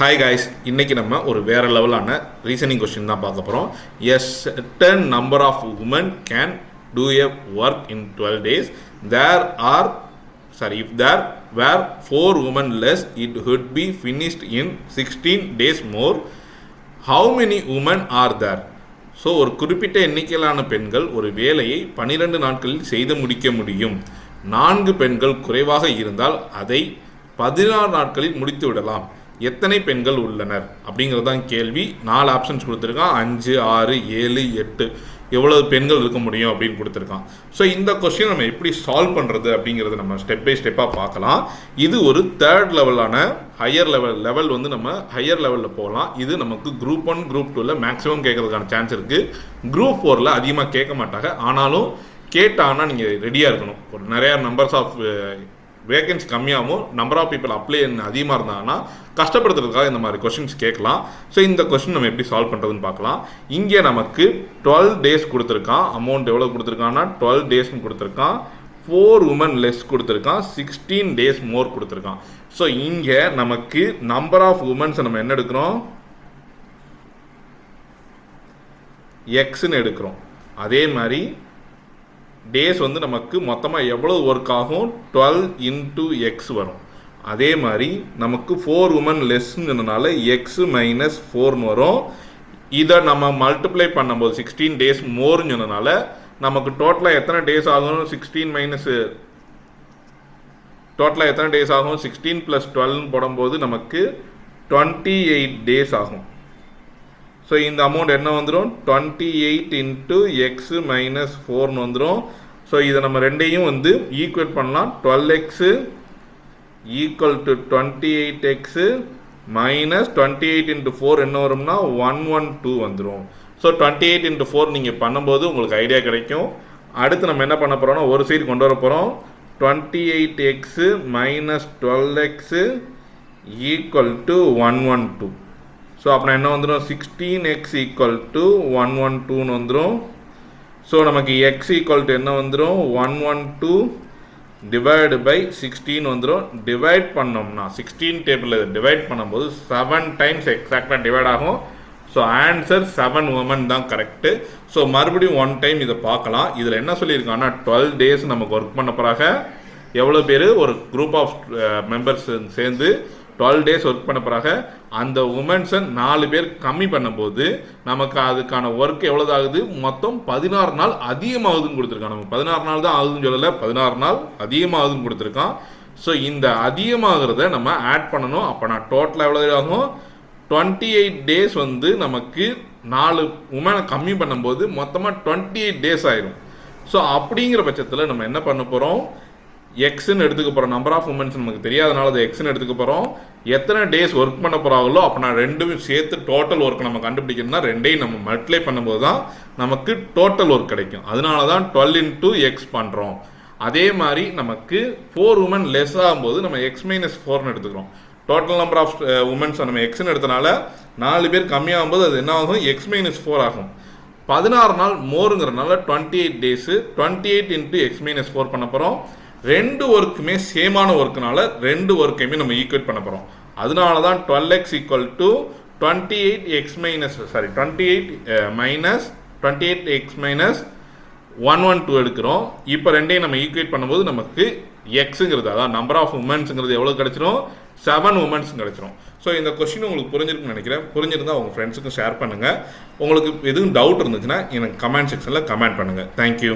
Hi guys, இன்றைக்கி நம்ம ஒரு வேறு லெவலான ரீசனிங் கொஸ்டின் தான் பார்க்க போகிறோம். எ certain number of women can do a work in 12 days. If there were 4 women less, it would be finished in 16 days more. How many women are there? So ஒரு குறிப்பிட்ட எண்ணிக்கையிலான பெண்கள் ஒரு வேலையை 12 நாட்களில் செய்து முடிக்க முடியும். 4 பெண்கள் குறைவாக இருந்தால் அதை 16 நாட்களில் முடித்து விடலாம். எத்தனை பெண்கள் உள்ளனர் அப்படிங்கிறது தான் கேள்வி. 4 ஆப்ஷன்ஸ் கொடுத்துருக்கான். 5, 6, 7, 8 எவ்வளவு பெண்கள் இருக்க முடியும் அப்படின்னு கொடுத்துருக்கான். ஸோ இந்த கொஸ்டின் நம்ம எப்படி சால்வ் பண்ணுறது அப்படிங்கிறது நம்ம ஸ்டெப் பை ஸ்டெப்பாக பார்க்கலாம். இது ஒரு தேர்ட் லெவலான ஹையர் லெவல் வந்து நம்ம ஹையர் லெவலில் போகலாம். இது நமக்கு குரூப் 1 குரூப் 2ல் மேக்ஸிமம் கேட்கறதுக்கான சான்ஸ் இருக்குது. குரூப் 4ல் அதிகமாக கேட்க மாட்டாங்க. ஆனாலும் கேட்டாங்கன்னா நீங்கள் ரெடியாக இருக்கணும். ஒரு நிறையா நம்பர்ஸ் ஆஃப் வேகன்சி கம்மியாகவும் நம்பர் ஆஃப் பீப்புள் அப்ளை அதிகமாக இருந்தாங்கன்னா கஷ்டப்படுத்துறதுக்காக இந்த மாதிரி கொஸ்டின்ஸ் கேட்கலாம். ஸோ இந்த கொஸ்டின் நம்ம எப்படி சால்வ் பண்ணுறதுன்னு பார்க்கலாம். இங்கே நமக்கு 12 டேஸ் கொடுத்துருக்கான். அமௌண்ட் எவ்வளோ கொடுத்துருக்கான்னா 12 டேஸ்ன்னு கொடுத்துருக்கான். 4 உமன் லெஸ் கொடுத்துருக்கான். 16 டேஸ் மோர் கொடுத்துருக்கான். ஸோ இங்கே நமக்கு நம்பர் ஆஃப் உமன்ஸ் நம்ம என்ன எடுக்கிறோம், எக்ஸ்ன்னு எடுக்கிறோம். அதே மாதிரி டேஸ் வந்து நமக்கு மொத்தமாக எவ்வளோ ஒர்க் ஆகும், 12 இன்ட்டு எக்ஸ் வரும். அதே மாதிரி நமக்கு 4 உமன் லெஸ்ன்றதுனால எக்ஸ் மைனஸ் 4ன்னு வரும். இதை நம்ம மல்டிப்ளை பண்ணும்போது 16 டேஸ் மோர்னு சொன்னதுனால நமக்கு டோட்டலாக எத்தனை டேஸ் ஆகும், 16 மைனஸ் டோட்டலாக எத்தனை டேஸ் ஆகும், 16 + 12 போடும்போது நமக்கு 28 டேஸ் ஆகும். ஸோ இந்த அமௌண்ட் என்ன வந்துடும், 28 இன்ட்டு எக்ஸு மைனஸ் 4ன்னு வந்துடும். ஸோ இதை நம்ம ரெண்டையும் வந்து ஈக்குவேட் பண்ணலாம். 12x equal to 28x minus 28 into 4 என்ன வரும்னா 112 வந்துடும். ஸோ 28 இன்ட்டு 4 நீங்கள் பண்ணும்போது உங்களுக்கு ஐடியா கிடைக்கும். அடுத்து நம்ம என்ன பண்ண போகிறோம்னா ஒரு சைடு கொண்டு வர போகிறோம். 28x minus 12x equal to 112. So அப்புறம் என்ன வந்துடும், 16x ஈக்குவல் டு 112ன்னு வந்துடும். ஸோ நமக்கு எக்ஸ் ஈக்குவல் டு என்ன வந்துடும், 112 டிவைடு பை 16 வந்துடும். டிவைட் பண்ணோம்னா 16 டேபிளில் டிவைட் பண்ணும்போது 7 டைம்ஸ் எக்ஸாக்டாக டிவைட் ஆகும். ஸோ ஆன்சர் 7 உமன் தான் கரெக்டு. ஸோ மறுபடியும் 1 டைம் இதை பார்க்கலாம். இதில் என்ன சொல்லியிருக்காங்கன்னா 12 டேஸ் நமக்கு ஒர்க் பண்ண பிறகு எவ்வளோ பேர், ஒரு குரூப் ஆஃப் மெம்பர்ஸ் சேர்ந்து 12 டேஸ் ஒர்க் பண்ண பிறகு அந்த உமன்ஸை 4 பேர் கம்மி பண்ணும்போது நமக்கு அதுக்கான ஒர்க் எவ்வளோ ஆகுது, மொத்தம் 16 நாள் அதிகமாகுதுன்னு கொடுத்துருக்கான். நமக்கு 16 நாள் தான் ஆகுதுன்னு சொல்லலை, 16 நாள் அதிகமாகுதுன்னு கொடுத்துருக்கான். ஸோ இந்த அதிகமாகிறத நம்ம ஆட் பண்ணணும். அப்போ நான் டோட்டலாக எவ்வளோ ஆகும், 28 டேஸ் வந்து நமக்கு 4 உமனை கம்மி பண்ணும்போது மொத்தமாக 28 டேஸ் ஆயிடும். ஸோ அப்படிங்கிற பட்சத்தில் நம்ம என்ன பண்ண போகிறோம், எக்ஸ்ன்னு எடுத்துக்க போகிறோம். நம்பர் ஆஃப் உமன்ஸ் நமக்கு தெரியாதனால அதை எக்ஸ்ன்னு எடுத்துக்க போகிறோம். எத்தனை டேஸ் ஒர்க் பண்ண போகிறாங்களோ அப்போ நான் ரெண்டும் சேர்த்து டோட்டல் ஒர்க் நம்ம கண்டுபிடிக்கணும்னா ரெண்டையும் நம்ம மல்டிப்ளை பண்ணும்போது தான் நமக்கு டோட்டல் ஒர்க் கிடைக்கும். அதனால தான் 12 இன்ட்டு எக்ஸ் பண்ணுறோம். அதே மாதிரி நமக்கு 4 உமன் லெஸ் ஆகும்போது நம்ம எக்ஸ் மைனஸ் 4ன்னு எடுத்துக்கிறோம். டோட்டல் நம்பர் ஆஃப் உமன்ஸ் நம்ம எக்ஸ்ன்னு எடுத்தனால 4 பேர் கம்மியாகும்போது அது என்ன ஆகும், எக்ஸ் மைனஸ் 4 ஆகும். 16 நாள் மோருங்கிறதுனால 28 டேஸு 28 இன்ட்டு எக்ஸ் மைனஸ் 4 பண்ண போகிறோம். 2 ஒர்க்குமே சேமான ஒர்க்குனால 2 ஒர்க்கையுமே நம்ம ஈக்குவேட் பண்ண போகிறோம். அதனால தான் 12x equal to 28x minus 112 எடுக்கிறோம். இப்போ ரெண்டையும் நம்ம ஈக்குவேட் பண்ணும்போது நமக்கு எக்ஸுங்கிறது, அதான் நம்பர் ஆஃப் உமன்ஸுங்கிறது எவ்வளோ கிடச்சிரும், 7 உமன்ஸ் கிடச்சிரும். ஸோ இந்த கொஸ்டின் உங்களுக்கு புரிஞ்சிருக்குன்னு நினைக்கிறேன். புரிஞ்சிருந்தால் உங்கள் ஃப்ரெண்ட்ஸுக்கும் ஷேர் பண்ணுங்கள். உங்களுக்கு எதுவும் டவுட் இருந்துச்சுன்னா எனக்கு கமெண்ட் செக்ஷனில் கமெண்ட் பண்ணுங்கள். தேங்க்யூ.